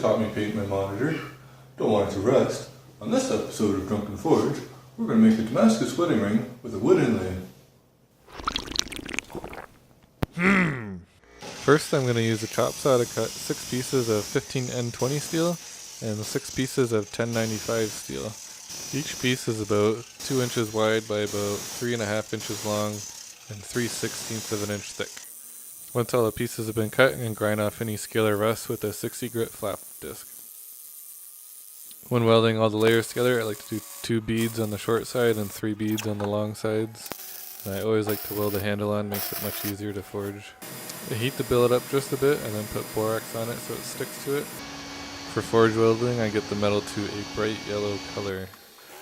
just caught me painting my monitor. Don't want it to rust. On this episode of Drunken Forge, we're going to make a Damascus wedding ring with a wood inlay. First I'm going to use a chop saw to cut 6 pieces of 15N20 steel and 6 pieces of 1095 steel. Each piece is about 2 inches wide by about 3.5 inches long and 3/16 of an inch thick. Once all the pieces have been cut, I'm going to grind off any scalar rust with a 60 grit flap disc. When welding all the layers together, I like to do 2 beads on the short side and 3 beads on the long sides. And I always like to weld the handle on, makes it much easier to forge. I heat the billet up just a bit and then put borax on it so it sticks to it. For forge welding, I get the metal to a bright yellow color.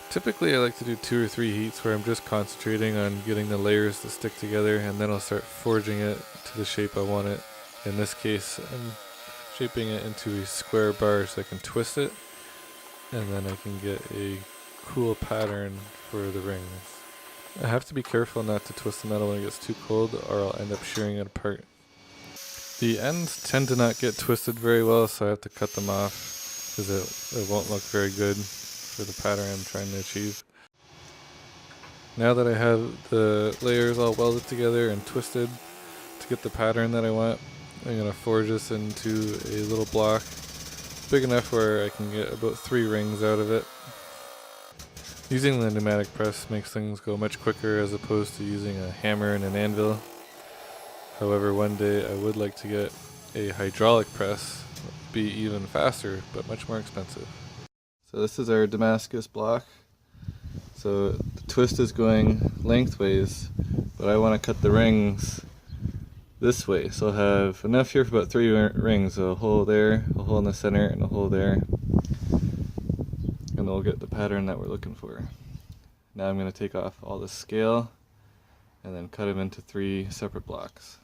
Typically I like to do 2 or 3 heats where I'm just concentrating on getting the layers to stick together, and then I'll start forging it to the shape I want it. In this case, I'm shaping it into a square bar so I can twist it, and then I can get a cool pattern for the rings. I have to be careful not to twist the metal when it gets too cold, or I'll end up shearing it apart. The ends tend to not get twisted very well, so I have to cut them off because it won't look very good for the pattern I'm trying to achieve. Now that I have the layers all welded together and twisted to get the pattern that I want, I'm going to forge this into a little block big enough where I can get about 3 rings out of it. Using the pneumatic press makes things go much quicker as opposed to using a hammer and an anvil. However, one day I would like to get a hydraulic press, be even faster but much more expensive. So this is our Damascus block. So the twist is going lengthways, but I want to cut the rings this way. So I'll have enough here for about 3 rings, a hole there, a hole in the center, and a hole there. And we'll get the pattern that we're looking for. Now I'm going to take off all the scale and then cut them into 3 separate blocks.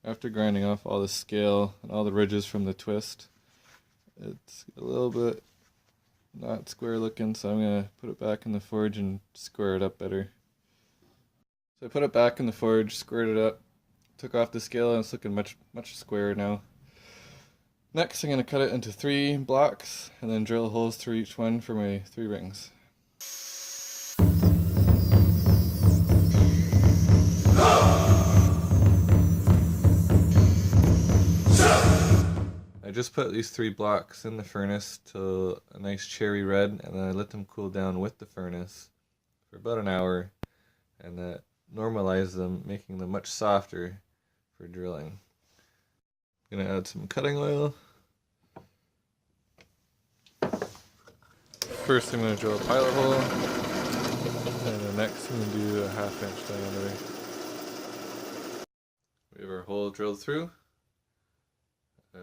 After grinding off all the scale and all the ridges from the twist, it's a little bit not square looking, so I'm going to put it back in the forge and square it up better. So I put it back in the forge, squared it up, took off the scale, and it's looking much squarer now. Next I'm going to cut it into 3 blocks and then drill holes through each one for my 3 rings. I just put these 3 blocks in the furnace till a nice cherry red, and then I let them cool down with the furnace for about an hour, and that normalized them, making them much softer for drilling. I'm going to add some cutting oil. First I'm going to drill a pilot hole, and then next I'm going to do a 1/2 inch diameter. We have our hole drilled through.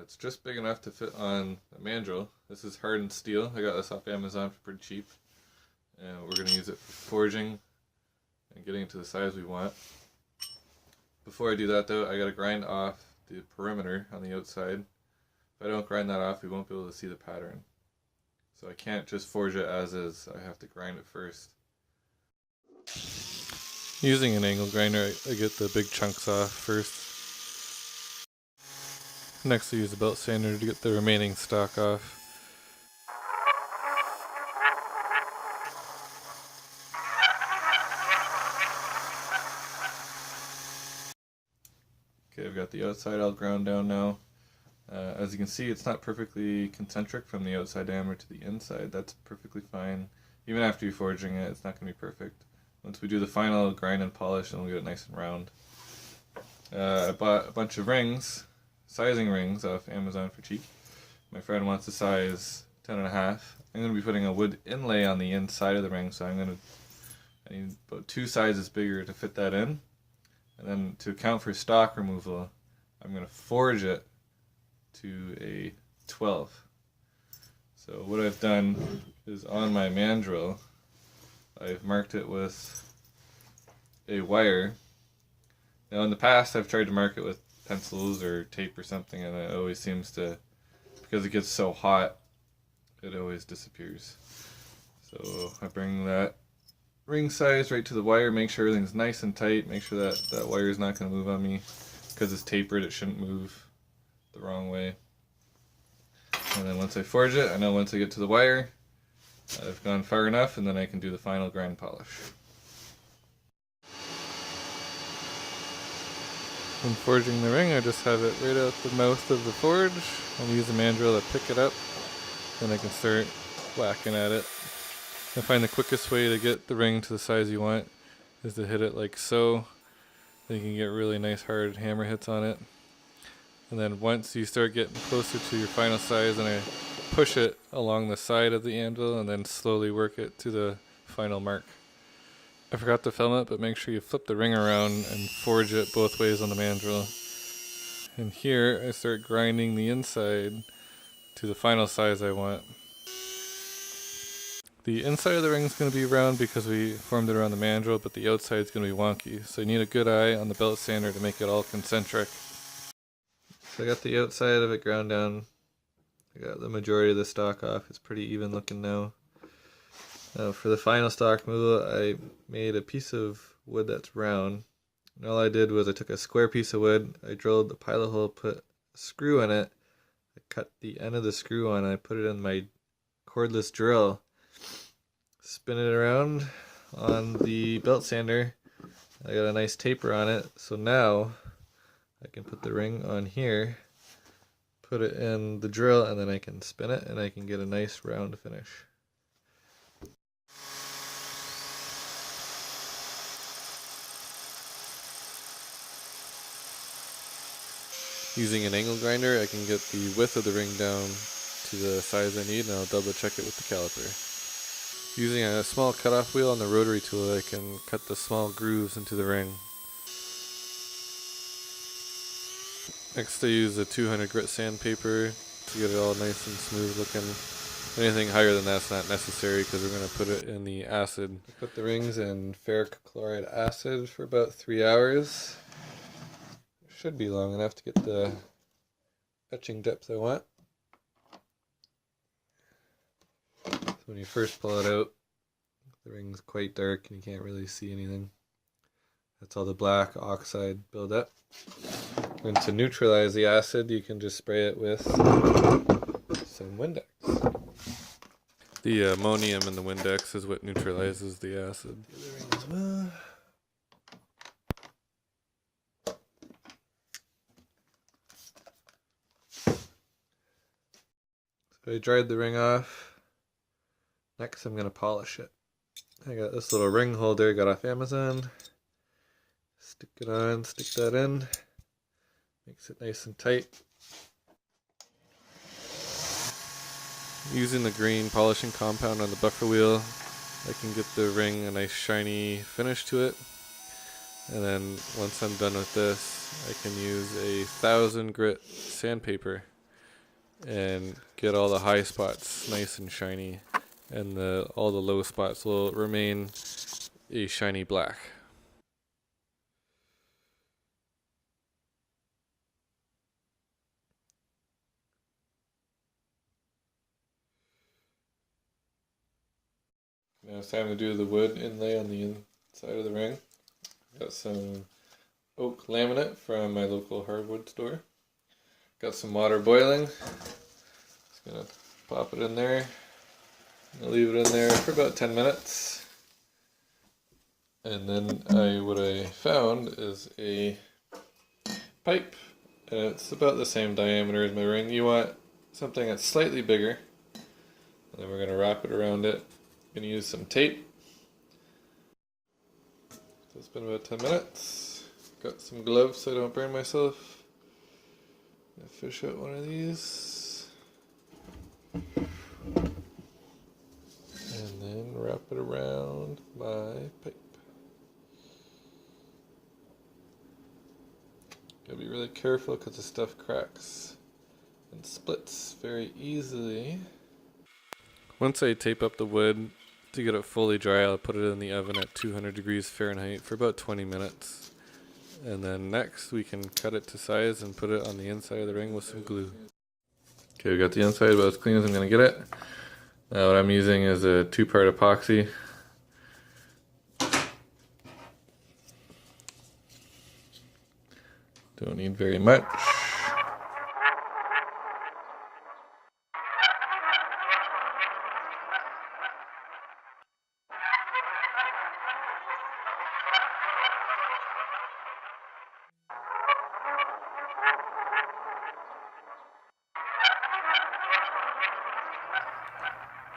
It's just big enough to fit on a mandrel. This is hardened steel. I got this off Amazon for pretty cheap. And we're going to use it for forging and getting it to the size we want. Before I do that though, I got to grind off the perimeter on the outside. If I don't grind that off, we won't be able to see the pattern. So I can't just forge it as is. I have to grind it first. Using an angle grinder, I get the big chunks off first. Next I use a belt sander to get the remaining stock off. Okay, I've got the outside all ground down now. As you can see, it's not perfectly concentric from the outside diameter to the inside. That's perfectly fine. Even after you're forging it, it's not going to be perfect. Once we do the final grind and polish, then we'll get it nice and round. I bought a bunch of rings, sizing rings off Amazon for cheap. My friend wants a size 10.5. I'm going to be putting a wood inlay on the inside of the ring, so I need about 2 sizes bigger to fit that in. And then to account for stock removal, I'm going to forge it to a 12. So what I've done is on my mandrel, I've marked it with a wire. Now in the past I've tried to mark it with pencils or tape or something, and it always seems to, because it gets so hot, it always disappears. So I bring that ring size right to the wire, make sure everything's nice and tight, make sure that that wire is not going to move on me. Because it's tapered, it shouldn't move the wrong way. And then once I forge it, I know once I get to the wire, I've gone far enough, and then I can do the final grind polish. When forging the ring, I just have it right out the mouth of the forge. I'll use the mandrel to pick it up, then I can start whacking at it. I find the quickest way to get the ring to the size you want is to hit it like so. Then you can get really nice hard hammer hits on it. And then once you start getting closer to your final size, then I push it along the side of the anvil and then slowly work it to the final mark. I forgot to film it, but make sure you flip the ring around and forge it both ways on the mandrel. And here I start grinding the inside to the final size I want. The inside of the ring is going to be round because we formed it around the mandrel, but the outside is going to be wonky. So you need a good eye on the belt sander to make it all concentric. So I got the outside of it ground down. I got the majority of the stock off. It's pretty even looking now. Now for the final stock mold, I made a piece of wood that's round. And all I did was I took a square piece of wood, I drilled the pilot hole, put a screw in it, I cut the end of the screw on, I put it in my cordless drill, spin it around on the belt sander. I got a nice taper on it, so now I can put the ring on here, put it in the drill, and then I can spin it and I can get a nice round finish. Using an angle grinder, I can get the width of the ring down to the size I need, and I'll double check it with the caliper. Using a small cutoff wheel on the rotary tool, I can cut the small grooves into the ring. Next I use a 200 grit sandpaper to get it all nice and smooth looking. Anything higher than that's not necessary because we're going to put it in the acid. I put the rings in ferric chloride acid for about 3 hours. Should be long enough to get the etching depth I want. So when you first pull it out, the ring's quite dark and you can't really see anything. That's all the black oxide buildup. And to neutralize the acid, you can just spray it with some Windex. The ammonium in the Windex is what neutralizes the acid. The other ring as well. So I dried the ring off. Next I'm going to polish it. I got this little ring holder I got off Amazon. Stick it on, stick that in. Makes it nice and tight. Using the green polishing compound on the buffer wheel, I can get the ring a nice shiny finish to it. And then once I'm done with this, I can use a 1000 grit sandpaper and get all the high spots nice and shiny, and all the low spots will remain a shiny black. Now it's time to do the wood inlay on the inside of the ring. Got some oak laminate from my local hardwood store. Got some water boiling. Just gonna pop it in there. I'll leave it in there for about 10 minutes. And then what I found is a pipe, and it's about the same diameter as my ring. You want something that's slightly bigger. And then we're gonna wrap it around it. Gonna use some tape. So it's been about 10 minutes. Got some gloves so I don't burn myself. Gonna fish out one of these. And then wrap it around my pipe. Gotta be really careful because the stuff cracks and splits very easily. Once I tape up the wood, to get it fully dry, I'll put it in the oven at 200 degrees Fahrenheit for about 20 minutes. And then next we can cut it to size and put it on the inside of the ring with some glue. Okay, we got the inside about as clean as I'm going to get it. Now what I'm using is a 2-part epoxy. Don't need very much.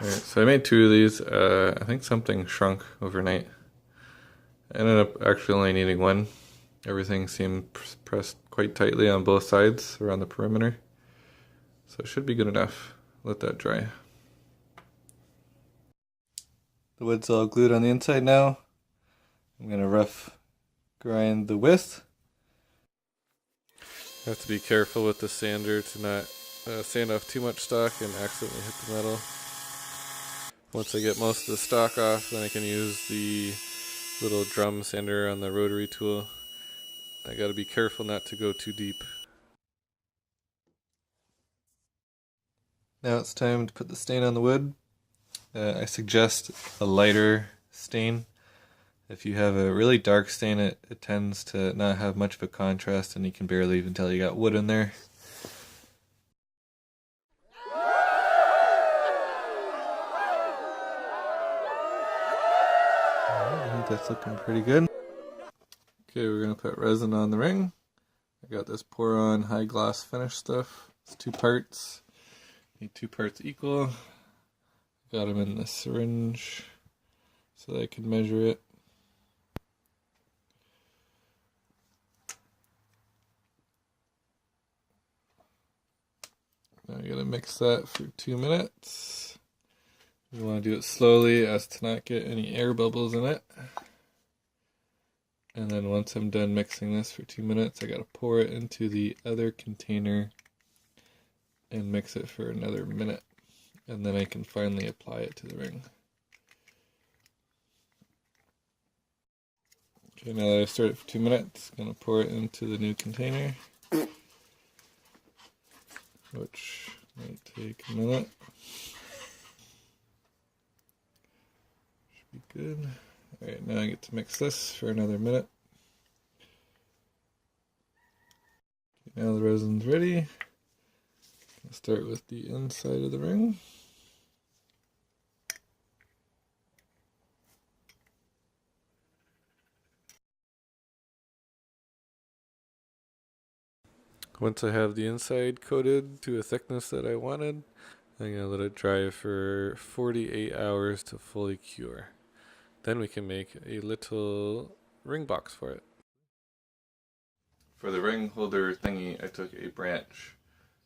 Alright, so I made 2 of these. I think something shrunk overnight. I ended up actually only needing 1. Everything seemed pressed quite tightly on both sides around the perimeter. So it should be good enough. Let that dry. The wood's all glued on the inside now. I'm going to rough grind the width. Have to be careful with the sander to not sand off too much stock and accidentally hit the metal. Once I get most of the stock off, then I can use the little drum sander on the rotary tool. I gotta be careful not to go too deep. Now it's time to put the stain on the wood. I suggest a lighter stain. If you have a really dark stain, it tends to not have much of a contrast and you can barely even tell you got wood in there. I think that's looking pretty good. Okay, we're going to put resin on the ring. I got this pour on high gloss finish stuff. It's 2 parts. Need 2 parts equal. Got them in the syringe so that I can measure it. Now you gotta mix that for 2 minutes. You want to do it slowly as to not get any air bubbles in it. And then once I'm done mixing this for 2 minutes, I gotta pour it into the other container and mix it for another minute. And then I can finally apply it to the ring. Okay, now that I've started for 2 minutes, I'm gonna pour it into the new container, which might take a minute. Should be good. Alright, now I get to mix this for another minute. Okay, now the resin's ready. I'll start with the inside of the ring. Once I have the inside coated to a thickness that I wanted, I'm going to let it dry for 48 hours to fully cure. Then we can make a little ring box for it. For the ring holder thingy, I took a branch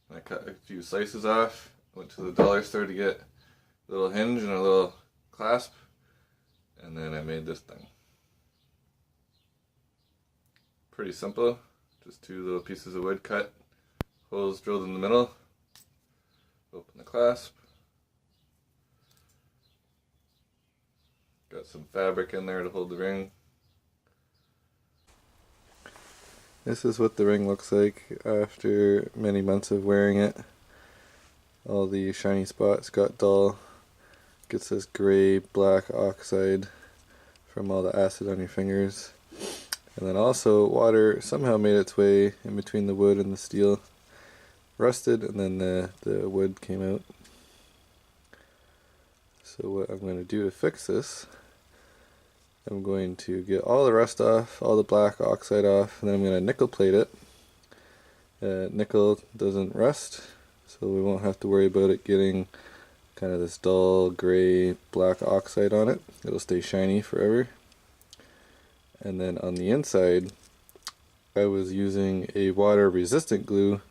and I cut a few slices off. Went to the dollar store to get a little hinge and a little clasp, and then I made this thing. Pretty simple, just 2 little pieces of wood cut, holes drilled in the middle, open the clasp. Got some fabric in there to hold the ring. This is what the ring looks like after many months of wearing it. All the shiny spots got dull. Gets this gray black oxide from all the acid on your fingers. And then also water somehow made its way in between the wood and the steel. Rusted, and then the wood came out. So what I'm going to do to fix this, I'm going to get all the rust off, all the black oxide off, and then I'm going to nickel plate it. Nickel doesn't rust, so we won't have to worry about it getting kind of this dull gray black oxide on it. It'll stay shiny forever. And then on the inside, I was using a water resistant glue.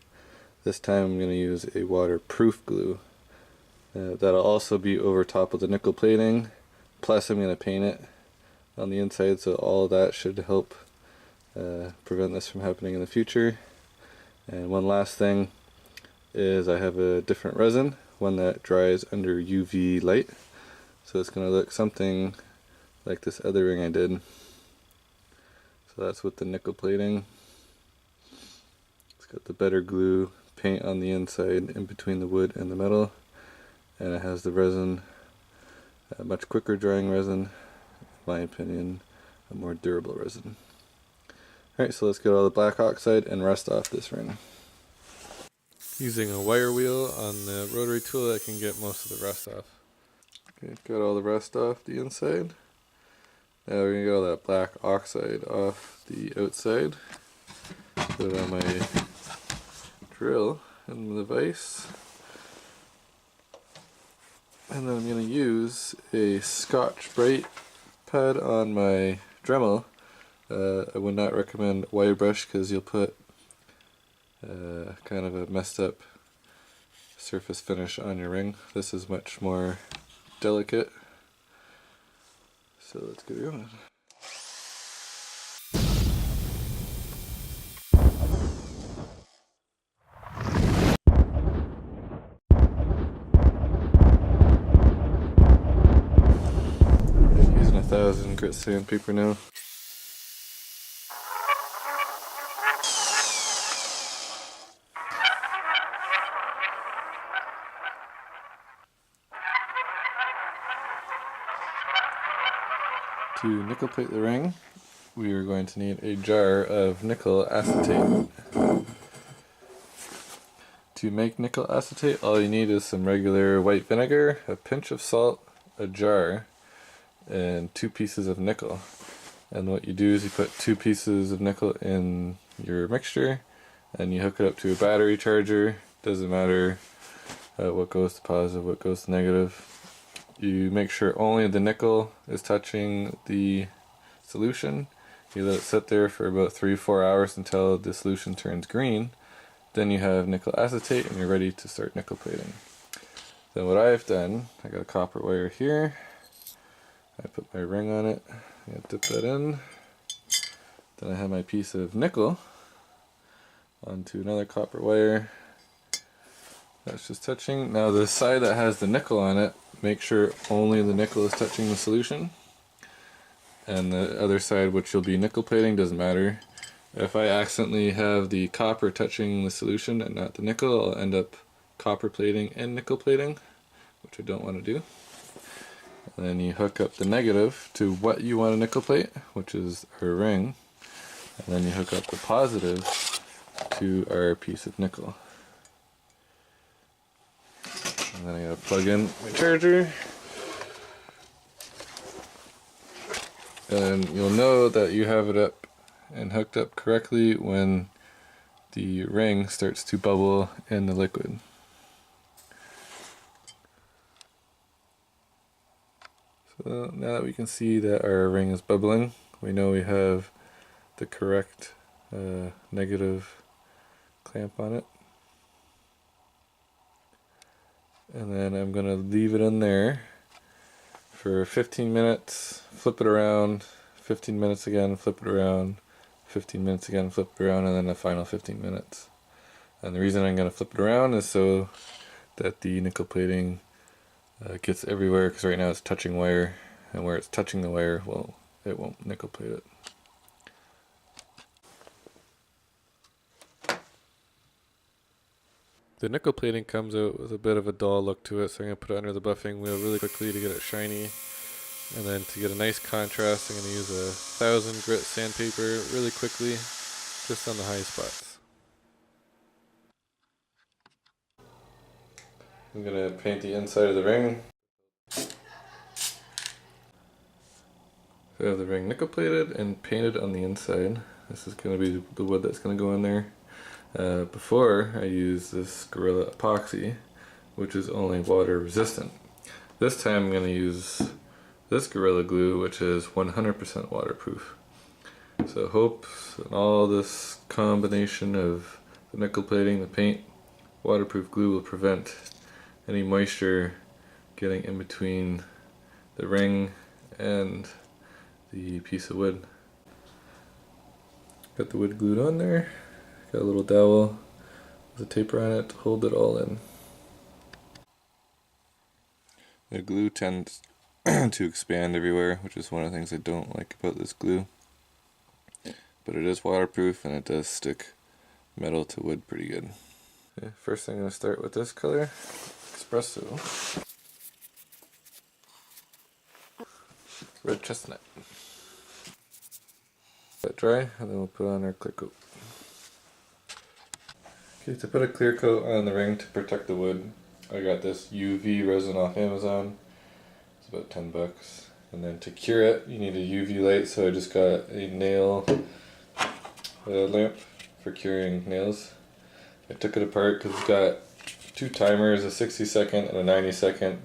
This time I'm going to use a waterproof glue. That'll also be over top of the nickel plating, plus I'm going to paint it on the inside, so all of that should help prevent this from happening in the future. And one last thing is I have a different resin, one that dries under UV light, so it's going to look something like this other ring I did. So that's with the nickel plating. It's got the better glue paint on the inside in between the wood and the metal, and it has the resin, a much quicker drying resin, in my opinion, a more durable resin. Alright, so let's get all the black oxide and rust off this ring. Using a wire wheel on the rotary tool, I can get most of the rust off. Okay, got all the rust off the inside. Now we're going to get all that black oxide off the outside. Put it on my drill and the vise. And then I'm going to use a Scotch Brite pad on my Dremel. I would not recommend wire brush because you'll put kind of a messed up surface finish on your ring. This is much more delicate. So let's get going. I'm using 1000 grit sandpaper now. To nickel plate the ring, we are going to need a jar of nickel acetate. To make nickel acetate, all you need is some regular white vinegar, a pinch of salt, a jar, and 2 pieces of nickel. And what you do is you put 2 pieces of nickel in your mixture, and you hook it up to a battery charger. Doesn't matter what goes to positive, what goes to negative. You make sure only the nickel is touching the solution. You let it sit there for about 3-4 hours until the solution turns green. Then you have nickel acetate and you're ready to start nickel plating. Then what I've done, I got a copper wire here. I put my ring on it. I dip that in. Then I have my piece of nickel onto another copper wire. That's just touching. Now the side that has the nickel on it, make sure only the nickel is touching the solution. And the other side, which you'll be nickel plating, doesn't matter. If I accidentally have the copper touching the solution and not the nickel, I'll end up copper plating and nickel plating, which I don't want to do. And then you hook up the negative to what you want to nickel plate, which is our ring. And then you hook up the positive to our piece of nickel. And then I gotta plug in my charger. And you'll know that you have it up and hooked up correctly when the ring starts to bubble in the liquid. So now that we can see that our ring is bubbling, we know we have the correct negative clamp on it. And then I'm going to leave it in there for 15 minutes, flip it around, 15 minutes again, flip it around, 15 minutes again, flip it around, and then the final 15 minutes. And the reason I'm going to flip it around is so that the nickel plating gets everywhere, because right now it's touching wire, and where it's touching the wire, well, it won't nickel plate it. The nickel plating comes out with a bit of a dull look to it, so I'm going to put it under the buffing wheel really quickly to get it shiny. And then to get a nice contrast, I'm going to use a 1000 grit sandpaper really quickly, just on the high spots. I'm going to paint the inside of the ring. So I have the ring nickel plated and painted on the inside. This is going to be the wood that's going to go in there. Before I used this Gorilla Epoxy, which is only water resistant. This time I'm going to use this Gorilla Glue, which is 100% waterproof. So hopes and all this combination of the nickel plating, the paint, waterproof glue will prevent any moisture getting in between the ring and the piece of wood. Got the wood glued on there. Got a little dowel with a taper on it to hold it all in. The glue tends to expand everywhere, which is one of the things I don't like about this glue. But it is waterproof and it does stick metal to wood pretty good. Okay, first I'm going to start with this color, Espresso. Red chestnut. Let it dry and then we'll put on our clear coat. Okay, to put a clear coat on the ring to protect the wood, I got this UV resin off Amazon. It's about $10. And then to cure it, you need a UV light, so I just got a nail lamp for curing nails. I took it apart because it's got 2 timers, a 60-second and a 90-second.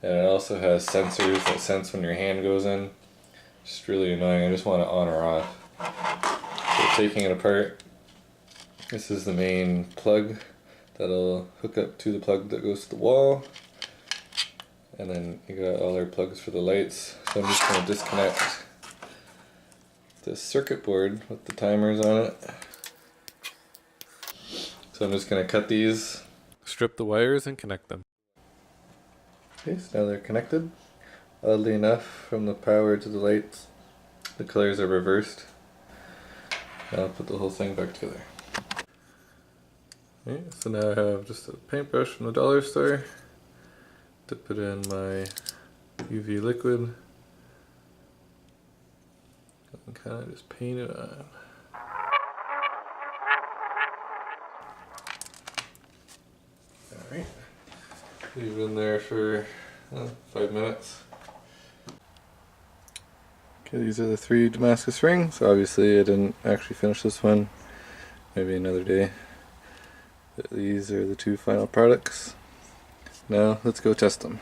And it also has sensors that sense when your hand goes in. Just really annoying. I just want it on or off. So taking it apart, this is the main plug that'll hook up to the plug that goes to the wall. And then you got all our plugs for the lights. So I'm just going to disconnect this circuit board with the timers on it. So I'm just going to cut these, strip the wires, and connect them. Okay, so now they're connected. Oddly enough, from the power to the lights, the colors are reversed. Now I'll put the whole thing back together. Okay, so now I have just a paintbrush from the dollar store. Dip it in my UV liquid and kind of just paint it on. Alright, leave it in there for 5 minutes. Okay, these are the 3 Damascus rings. Obviously I didn't actually finish this one, maybe another day. But these are the 2 final products. Now let's go test them.